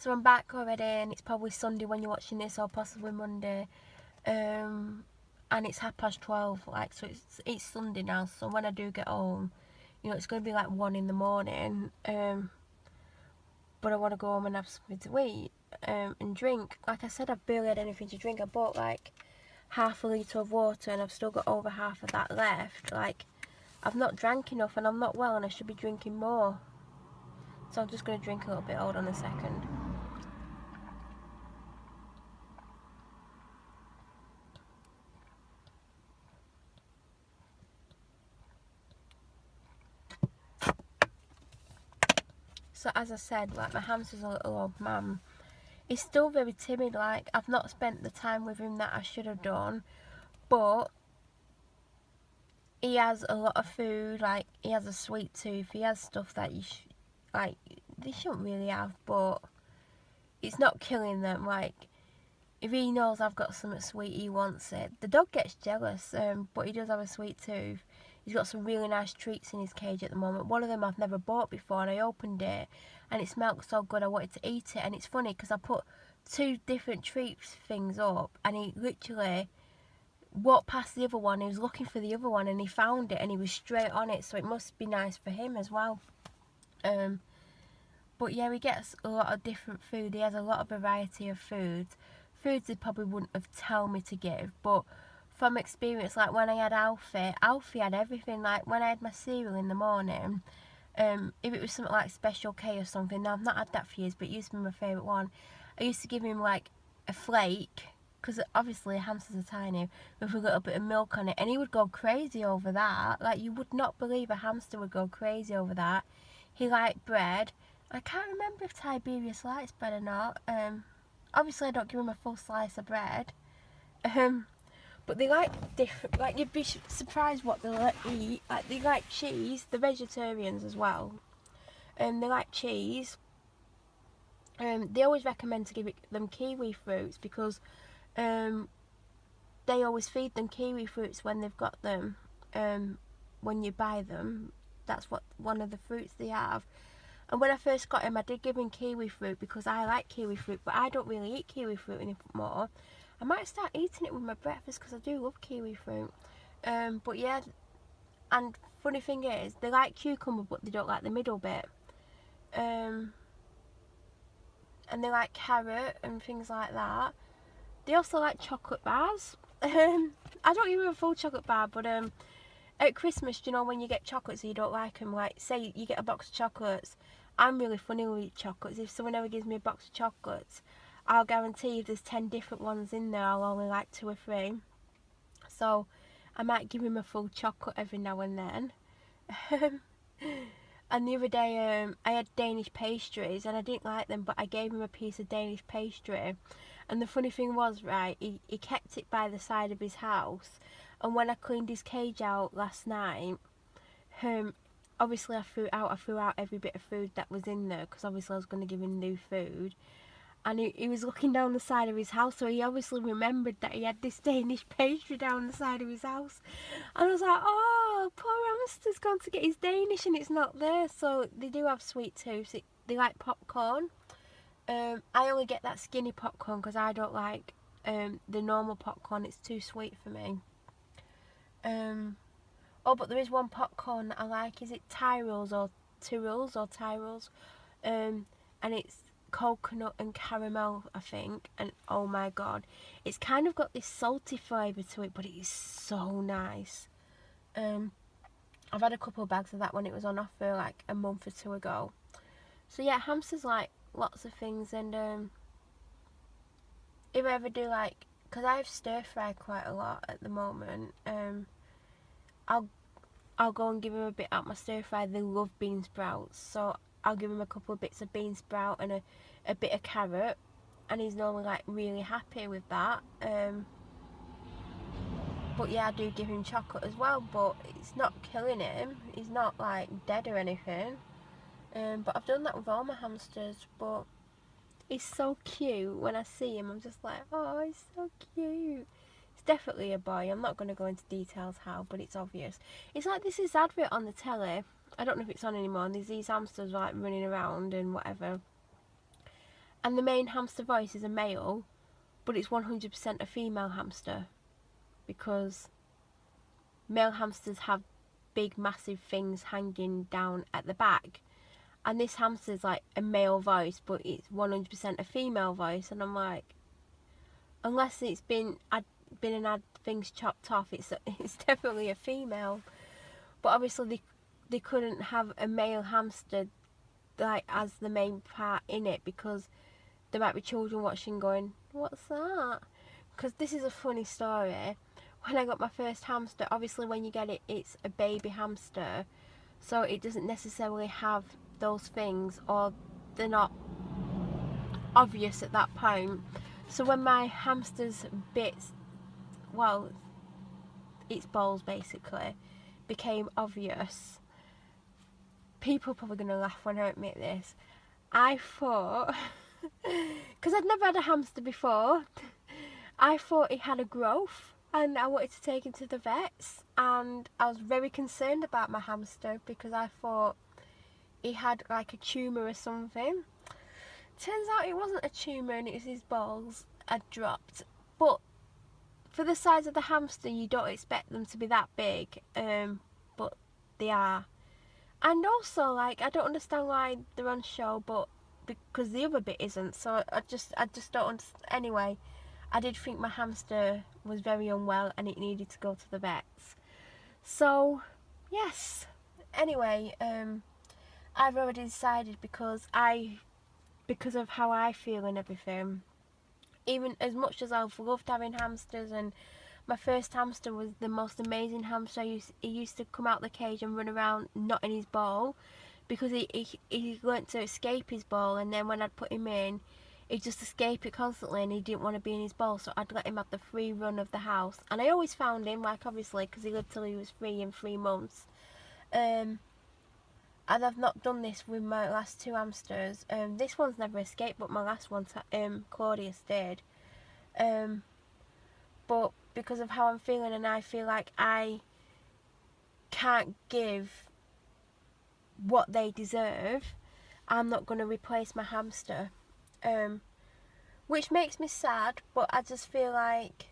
So I'm back already, and it's probably Sunday when you're watching this, or possibly Monday. And it's 12:30, like, so it's Sunday now. So when I do get home, you know, it's gonna be like 1 in the morning. But I want to go home and have something to eat and drink. Like I said, I've barely had anything to drink. I bought like half a litre of water, and I've still got over half of that left. Like, I've not drank enough, and I'm not well, and I should be drinking more. So I'm just going to drink a little bit. Hold on a second. So as I said, like, my hamster's a little old man. He's still very timid. Like, I've not spent the time with him that I should have done, but he has a lot of food. Like, he has a sweet tooth. He has stuff that like, they shouldn't really have, but it's not killing them. Like, if he knows I've got something sweet, he wants it. The dog gets jealous, but he does have a sweet tooth. He's got some really nice treats in his cage at the moment. One of them I've never bought before, and I opened it, and it smelled so good I wanted to eat it. And it's funny because I put 2 different treats things up, and he literally walked past the other one. He was looking for the other one, and he found it, and he was straight on it. So it must be nice for him as well. But yeah, he gets a lot of different food. He has a lot of variety of foods. Foods he probably wouldn't have told me to give, but from experience, like when I had Alfie had everything. Like when I had my cereal in the morning, if it was something like Special K or something, now I've not had that for years, but it used to be my favourite one. I used to give him like a flake, because obviously hamsters are tiny, with a little bit of milk on it, and he would go crazy over that. Like, you would not believe a hamster would go crazy over that. He liked bread. I can't remember if Tiberius likes bread or not. Obviously I don't give him a full slice of bread. But they like different, like, you'd be surprised what they eat. Like, they like cheese. They're vegetarians as well. They like cheese. They always recommend to give them kiwi fruits, because they always feed them kiwi fruits when they've got them. When you buy them, that's what one of the fruits they have. And when I first got him, I did give him kiwi fruit because I like kiwi fruit, but I don't really eat kiwi fruit anymore. I might start eating it with my breakfast because I do love kiwi fruit. But yeah, and funny thing is, they like cucumber, but they don't like the middle bit. And they like carrot and things like that. They also like chocolate bars. I don't give them a full chocolate bar, but at Christmas, you know, when you get chocolates and you don't like them, like, say you get a box of chocolates, I'm really funny with chocolates. If someone ever gives me a box of chocolates, I'll guarantee if there's 10 different ones in there, I'll only like 2 or 3. So I might give him a full chocolate every now and then. And the other day, I had Danish pastries, and I didn't like them, but I gave him a piece of Danish pastry. And the funny thing was, right, he kept it by the side of his house. And when I cleaned his cage out last night, obviously I threw out every bit of food that was in there, because obviously I was going to give him new food. And he was looking down the side of his house, so he obviously remembered that he had this Danish pastry down the side of his house. And I was like, oh, poor hamster's gone to get his Danish and it's not there. So they do have sweet tooths. They like popcorn. I only get that skinny popcorn because I don't like the normal popcorn. It's too sweet for me. Oh, but there is one popcorn that I like. Is it Tyrrell's or Tyrrell's or Tyrrell's? And it's coconut and caramel, I think. And oh my god, it's kind of got this salty flavour to it, but it is so nice. I've had a couple of bags of that when it was on offer like a month or 2 ago. So yeah, hamsters like lots of things. And if I ever do, like, because I have stir fry quite a lot at the moment, I'll go and give him a bit out my stir fry. They love bean sprouts, so I'll give him a couple of bits of bean sprout and a bit of carrot, and he's normally like really happy with that. But yeah, I do give him chocolate as well, but it's not killing him. He's not like dead or anything. But I've done that with all my hamsters. But he's so cute. When I see him, I'm just like, oh, he's so cute. It's definitely a boy. I'm not going to go into details how, but it's obvious. It's like this is advert on the telly. I don't know if it's on anymore. And there's these hamsters like running around and whatever. and the main hamster voice is a male, but it's 100% a female hamster, because male hamsters have big massive things hanging down at the back, and this hamster's like a male voice but it's 100% a female voice. And I'm like, unless it's been and had things chopped off, it's definitely a female. But obviously they couldn't have a male hamster like as the main part in it, because there might be children watching going, what's that? Because this is a funny story. When I got my first hamster, obviously when you get it, it's a baby hamster, so it doesn't necessarily have those things, or they're not obvious at that point. So when my hamster's bits, well, its balls basically, became obvious, people are probably going to laugh when I admit this, I thought, because I'd never had a hamster before, I thought he had a growth, and I wanted to take him to the vets, and I was very concerned about my hamster because I thought he had like a tumour or something. Turns out it wasn't a tumour, and it was his balls had dropped. But for the size of the hamster, you don't expect them to be that big, but they are. And also, like, I don't understand why they're on show, but because the other bit isn't. So I just don't understand. Anyway, I did think my hamster was very unwell and it needed to go to the vets. So yes. Anyway, I've already decided, because of how I feel and everything. Even as much as I've loved having hamsters, and my first hamster was the most amazing hamster. He used to come out the cage and run around not in his ball, because he learnt to escape his ball, and then when I'd put him in, he'd just escape it constantly, and he didn't want to be in his ball, so I'd let him have the free run of the house. And I always found him, like, obviously, because he lived till he was 3 in 3 months. And I've not done this with my last 2 hamsters. This one's never escaped, but my last one, Claudius, did. But because of how I'm feeling, and I feel like I can't give what they deserve, I'm not going to replace my hamster. Which makes me sad, but I just feel like,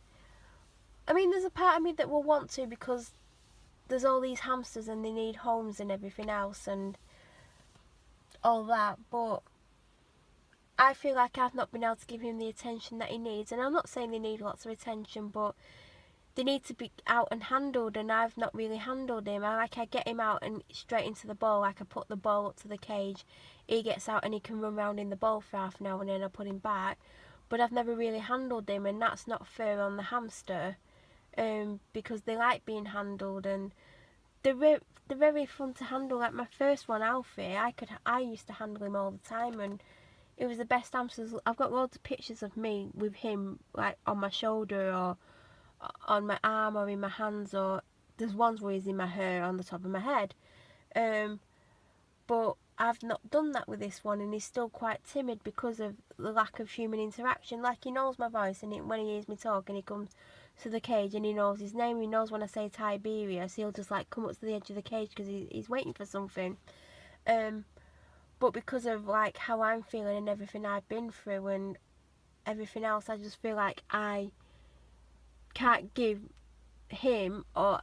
I mean, there's a part of me that will want to, because there's all these hamsters and they need homes and everything else and all that, but I feel like I've not been able to give him the attention that he needs. And I'm not saying they need lots of attention, but they need to be out and handled, and I've not really handled him. I get him out and straight into the ball. Like, I put the ball up to the cage, he gets out and he can run around in the ball for half an hour, and then I put him back. But I've never really handled him, and that's not fair on the hamster, because they like being handled, and they're very fun to handle. Like my first one, Alfie, I used to handle him all the time, and it was the best hamsters. I've got loads of pictures of me with him, like on my shoulder or on my arm or in my hands, or there's ones where he's in my hair on the top of my head. But I've not done that with this one, and he's still quite timid because of the lack of human interaction. Like, he knows my voice, and when he hears me talk and he comes to the cage and he knows his name, he knows when I say Tiberius, he'll just like come up to the edge of the cage because he's waiting for something. But because of like how I'm feeling and everything I've been through and everything else, I just feel like I can't give him or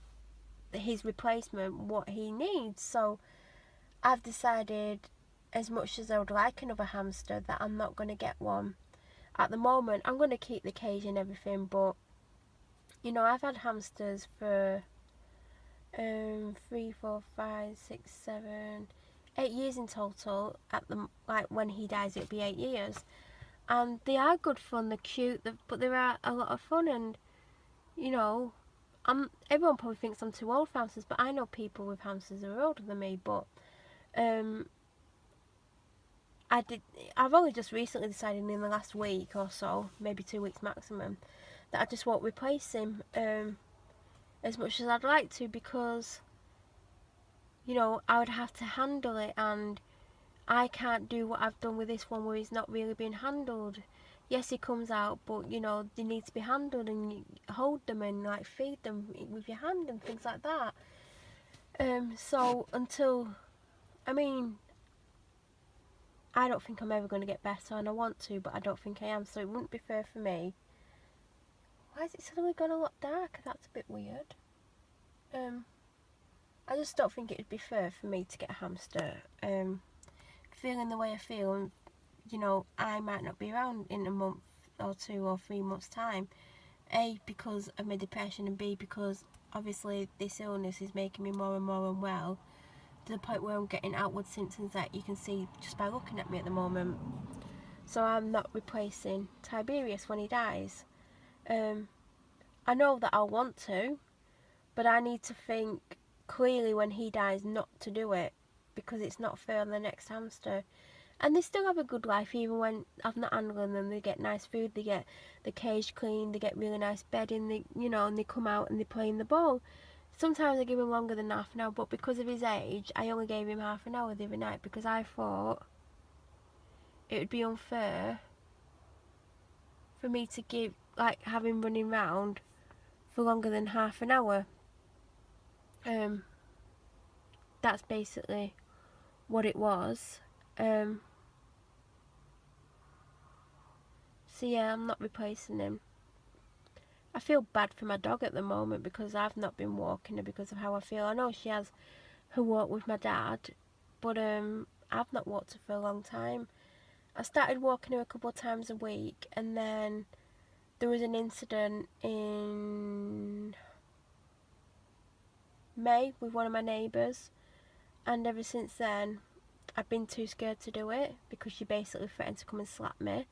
his replacement what he needs. So I've decided, as much as I would like another hamster, that I'm not going to get one. At the moment, I'm going to keep the cage and everything, but you know, I've had hamsters for 3, 4, 5, 6, 7, 8 years in total. Like when he dies, it'll be 8 years, and they are good fun. They're cute, but they are a lot of fun. And you know, everyone probably thinks I'm too old for hamsters, but I know people with hamsters who are older than me. But I've only just recently decided in the last week or so, maybe 2 weeks maximum, that I just won't replace him as much as I'd like to, because you know, I would have to handle it, and I can't do what I've done with this one where he's not really being handled. Yes, he comes out, but you know, they need to be handled, and you hold them and like feed them with your hand and things like that. So until, I mean, I don't think I'm ever going to get better, and I want to, but I don't think I am, so it wouldn't be fair for me. Why is it suddenly gone a lot darker? That's a bit weird. I just don't think it'd be fair for me to get a hamster. Feeling the way I feel, and you know, I might not be around in a month or 2 or 3 months' time. A, because of my depression, and B, because obviously this illness is making me more and more unwell, to the point where I'm getting outward symptoms that you can see just by looking at me at the moment. So I'm not replacing Tiberius when he dies. I know that I'll want to, but I need to think clearly when he dies not to do it, because it's not fair on the next hamster. And they still have a good life even when I'm not handling them. They get nice food, they get the cage clean, they get really nice bedding, they, you know, and they come out and they play in the ball. Sometimes I give him longer than half an hour, but because of his age, I only gave him half an hour the other night, because I thought it would be unfair for me to have him running round for longer than half an hour. That's basically what it was. So yeah, I'm not replacing him. I feel bad for my dog at the moment because I've not been walking her because of how I feel. I know she has her walk with my dad, but I've not walked her for a long time. I started walking her a couple of times a week, and then there was an incident in May with one of my neighbours, and ever since then I've been too scared to do it, because she basically threatened to come and slap me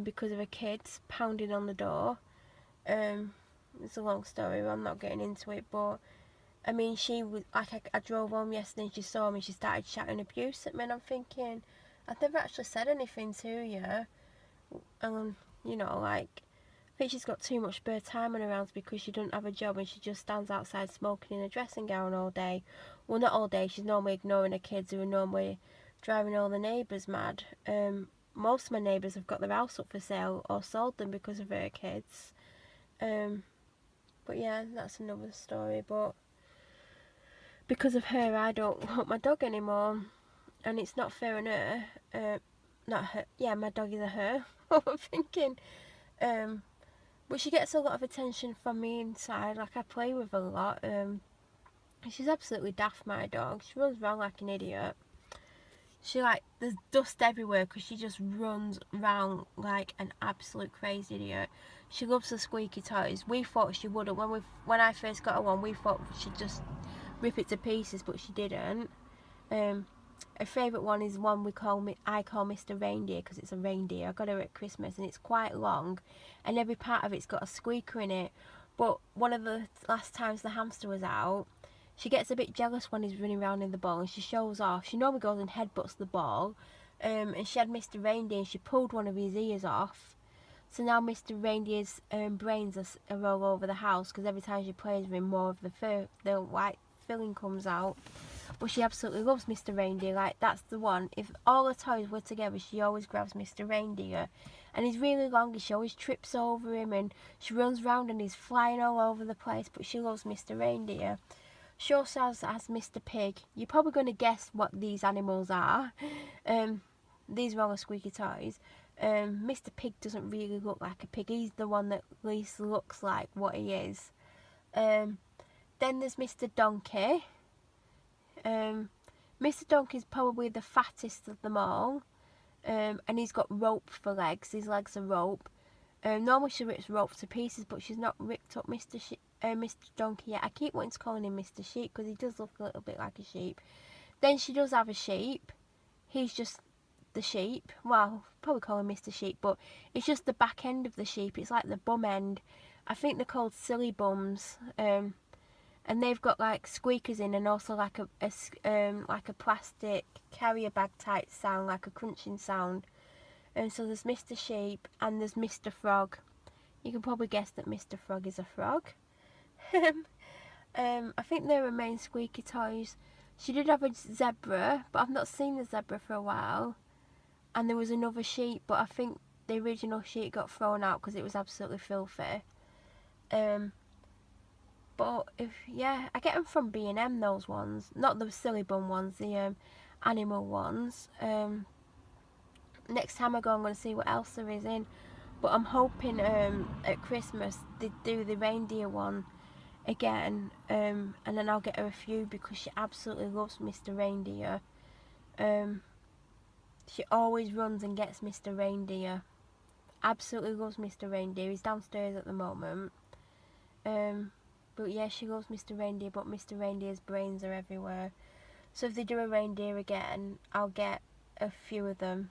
because of her kids pounding on the door. It's a long story, I'm not getting into it, but I mean, she was like, I drove home yesterday and she saw me, she started shouting abuse at me, and I'm thinking, I've never actually said anything to you. You know, like, I think she's got too much spare time on her hands because she doesn't have a job and she just stands outside smoking in a dressing gown all day. Well, not all day, she's normally ignoring her kids, who are normally driving all the neighbours mad. Most of my neighbours have got their house up for sale or sold them because of her kids. But yeah, that's another story. But because of her, I don't want my dog anymore, and it's not fair on her. Not her. Yeah, my dog is a her. What I'm thinking. But she gets a lot of attention from me inside. Like, I play with her a lot. She's absolutely daft, my dog. She runs around like an idiot. There's dust everywhere because she just runs around like an absolute crazy idiot. She loves the squeaky toys. We thought she wouldn't. When I first got her one, we thought she'd just rip it to pieces, but she didn't. Her favourite one is one I call Mr. Reindeer, because it's a reindeer. I got her at Christmas, and it's quite long, and every part of it's got a squeaker in it. But one of the last times the hamster was out, she gets a bit jealous when he's running around in the ball, and she shows off. She normally goes and headbutts the ball, and she had Mr. Reindeer, and she pulled one of his ears off. So now Mr. Reindeer's brains are all over the house, because every time she plays with him, more of the white filling comes out. But she absolutely loves Mr. Reindeer. Like, that's the one. If all the toys were together, she always grabs Mr. Reindeer. And he's really long, and she always trips over him, and she runs around and he's flying all over the place, but she loves Mr. Reindeer. She also has Mr. Pig. You're probably going to guess what these animals are. These are all the squeaky toys. Mr. Pig doesn't really look like a pig. He's the one that at least looks like what he is. Then there's Mr. Donkey. Mr. Donkey's probably the fattest of them all, and he's got rope for legs. His legs are rope. Normally she rips rope to pieces, but she's not ripped up Mr. Donkey yet. I keep wanting to call him Mr. Sheep because he does look a little bit like a sheep. Then she does have a sheep. He's just the sheep. Well, probably call him Mr. Sheep, but it's just the back end of the sheep. It's like the bum end. I think they're called silly bums. And they've got like squeakers in, and also like a plastic carrier bag type sound, like a crunching sound. And so there's Mr. Sheep and there's Mr. Frog. You can probably guess that Mr. Frog is a frog. I think they're her main squeaky toys. She did have a zebra, but I've not seen the zebra for a while. And there was another sheep, but I think the original sheep got thrown out because it was absolutely filthy. But I get them from B&M, those ones, not the silly bum ones, the animal ones. next time I go, I'm going to see what else there is in. But I'm hoping at Christmas they do the reindeer one again, and then I'll get her a few because she absolutely loves Mr. Reindeer. She always runs and gets Mr. Reindeer. Absolutely loves Mr. Reindeer. He's downstairs at the moment. But yeah, she loves Mr. Reindeer, but Mr. Reindeer's brains are everywhere. So if they do a reindeer again, I'll get a few of them.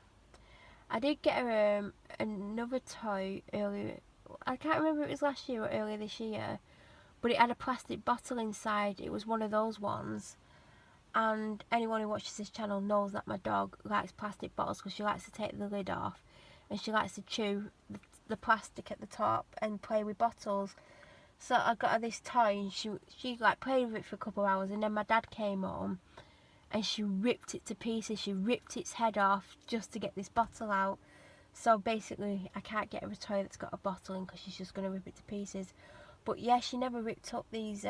I did get her another toy earlier. I can't remember if it was last year or earlier this year, but it had a plastic bottle inside. It was one of those ones. And anyone who watches this channel knows that my dog likes plastic bottles because she likes to take the lid off and she likes to chew the plastic at the top and play with bottles. So I got her this toy and she like played with it for a couple of hours, and then my dad came home and she ripped it to pieces. She ripped its head off just to get this bottle out. So basically I can't get her a toy that's got a bottle in because she's just going to rip it to pieces. But yeah, she never ripped up these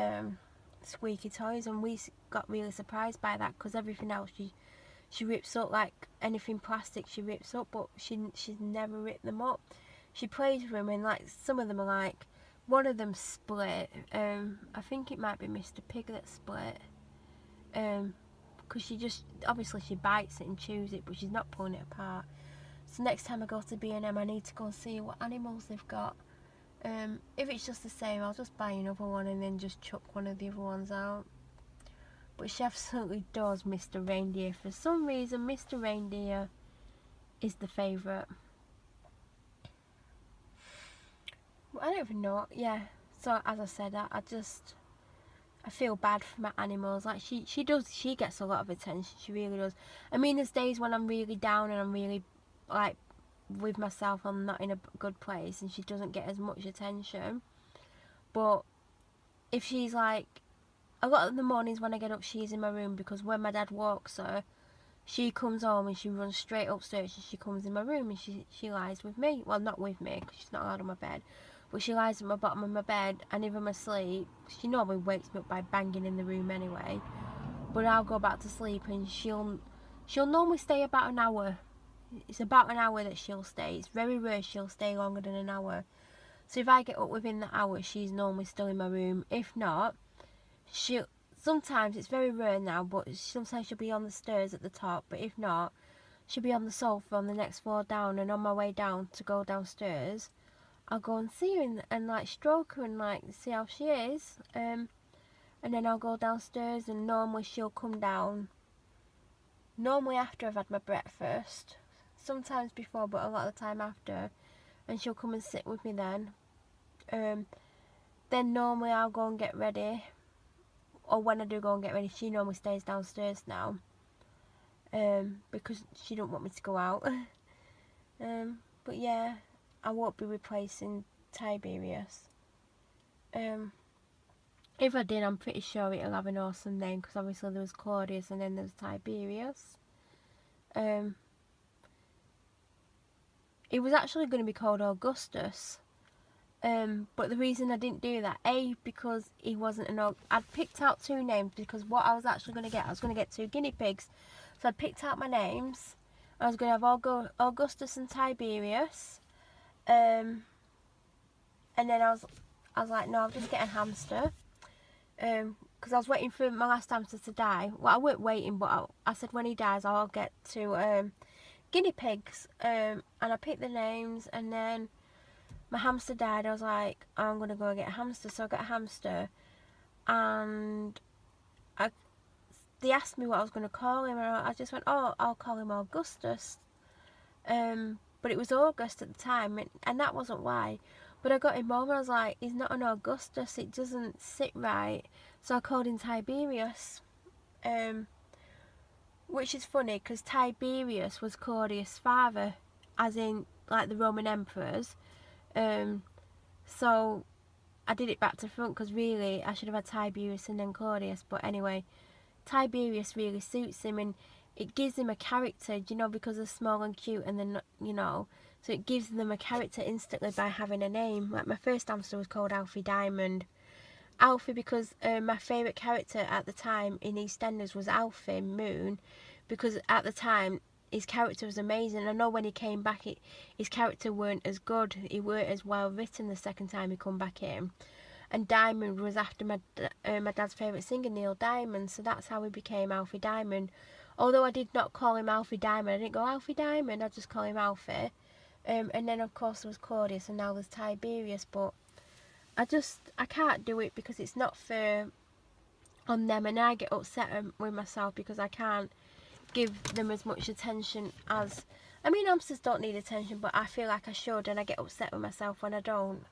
squeaky toys, and we got really surprised by that because everything else she rips up, like anything plastic she rips up, but she's never ripped them up. She plays with them, and like some of them are like, one of them split. I think it might be Mr. Pig that split. Because she just, obviously she bites it and chews it, but she's not pulling it apart. So next time I go to B&M, I need to go and see what animals they've got. If it's just the same, I'll just buy another one and then just chuck one of the other ones out. But she absolutely does Mr. Reindeer. For some reason, Mr. Reindeer is the favourite. Well, I don't even know. Yeah, so as I said, I feel bad for my animals. Like she gets a lot of attention. She really does. I mean, there's days when I'm really down and I'm really like with myself, I'm not in a good place, and she doesn't get as much attention. But if she's like, a lot of the mornings when I get up, she's in my room, because when my dad walks her, she comes home and she runs straight upstairs and she comes in my room and she lies with me. Well, not with me because she's not allowed on my bed, but she lies at the bottom of my bed, and if I'm asleep, she normally wakes me up by banging in the room anyway, but I'll go back to sleep and she'll normally stay about an hour. It's about an hour that she'll stay. It's very rare she'll stay longer than an hour. So if I get up within the hour, she's normally still in my room. If not, sometimes, it's very rare now, but sometimes she'll be on the stairs at the top, but if not, she'll be on the sofa on the next floor down, and on my way down to go downstairs, I'll go and see her and like stroke her and like see how she is, and then I'll go downstairs, and normally she'll come down, normally after I've had my breakfast, sometimes before, but a lot of the time after, and she'll come and sit with me then. Then normally I'll go and get ready, or when I do go and get ready, she normally stays downstairs now, because she don't want me to go out. But yeah, I won't be replacing Tiberius. If I did, I'm pretty sure it'll have an awesome name, because obviously there was Claudius and then there was Tiberius. It was actually going to be called Augustus, but the reason I didn't do that, because he wasn't I'd picked out two names, because what I was actually going to get, I was going to get 2 guinea pigs. So I'd picked out my names. I was going to have Augustus and Tiberius, and then I was like, no, I'll just get a hamster, because I was waiting for my last hamster to die. Well, I weren't waiting, but I said when he dies, I'll get 2 guinea pigs, and I picked the names, and then my hamster died. I was like, I'm going to go and get a hamster. So I got a hamster, and they asked me what I was going to call him, and I just went, oh, I'll call him Augustus. But it was August at the time, and that wasn't why. But I got him home and I was like, he's not an Augustus, it doesn't sit right. So I called him Tiberius, which is funny because Tiberius was Claudius' father, as in like the Roman emperors. So I did it back to front, because really I should have had Tiberius and then Claudius. But anyway, Tiberius really suits him, and it gives him a character, you know, because they're small and cute, and then, you know, so it gives them a character instantly by having a name. Like my first hamster was called Alfie Diamond. Alfie because my favourite character at the time in EastEnders was Alfie Moon, because at the time his character was amazing. I know when he came back, his character weren't as good. He weren't as well written the second time he come back in. And Diamond was after my dad's favourite singer, Neil Diamond, so that's how he became Alfie Diamond. Although I did not call him Alfie Diamond, I didn't go Alfie Diamond, I just call him Alfie. And then of course there was Claudius, and now there's Tiberius, but I can't do it because it's not fair on them, and I get upset with myself because I can't give them as much attention as, I mean, hamsters don't need attention, but I feel like I should, and I get upset with myself when I don't.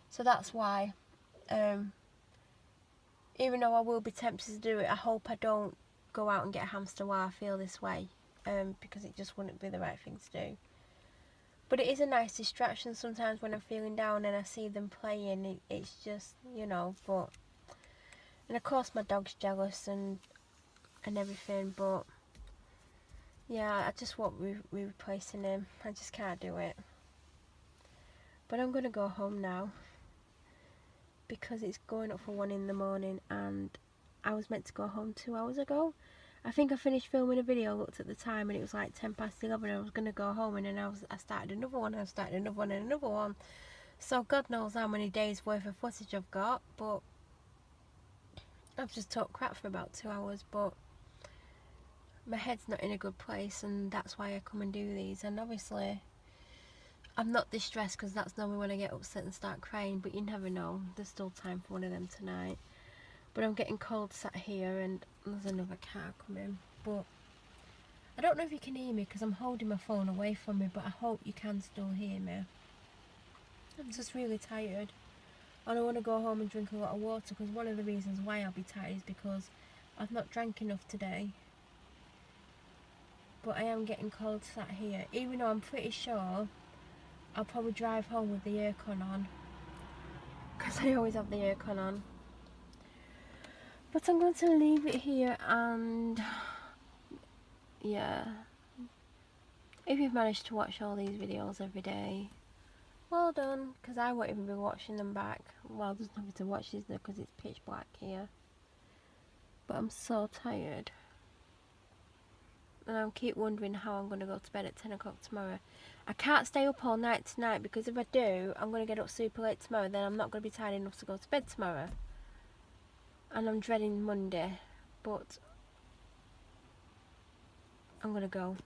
So that's why, even though I will be tempted to do it, I hope I don't go out and get a hamster while I feel this way, because it just wouldn't be the right thing to do. But it is a nice distraction sometimes when I'm feeling down and I see them playing. It's just, you know, but, and of course my dog's jealous and everything, but yeah, I just won't be replacing him. I just can't do it. But I'm going to go home now because it's going up for 1 in the morning, and I was meant to go home 2 hours ago. I think I finished filming a video, looked at the time, and it was like 11:10 and I was going to go home, and then I started another one, and I started another one and another one. So God knows how many days worth of footage I've got, but I've just talked crap for about 2 hours, but my head's not in a good place, and that's why I come and do these. And obviously I'm not distressed because that's normally when I get upset and start crying, but you never know, there's still time for one of them tonight. But I'm getting cold sat here, and there's another car coming, but I don't know if you can hear me because I'm holding my phone away from me, but I hope you can still hear me. I'm just really tired, and I want to go home and drink a lot of water, because one of the reasons why I'll be tired is because I've not drank enough today. But I am getting cold sat here, even though I'm pretty sure I'll probably drive home with the aircon on, because I always have the aircon on. But I'm going to leave it here, and yeah, if you've managed to watch all these videos every day, well done, because I won't even be watching them back. Well, there's nothing to watch, is there, because it's pitch black here. But I'm so tired, and I keep wondering how I'm going to go to bed at 10 o'clock tomorrow. I can't stay up all night tonight, because if I do, I'm going to get up super late tomorrow, then I'm not going to be tired enough to go to bed tomorrow. And I'm dreading Monday, but I'm going to go.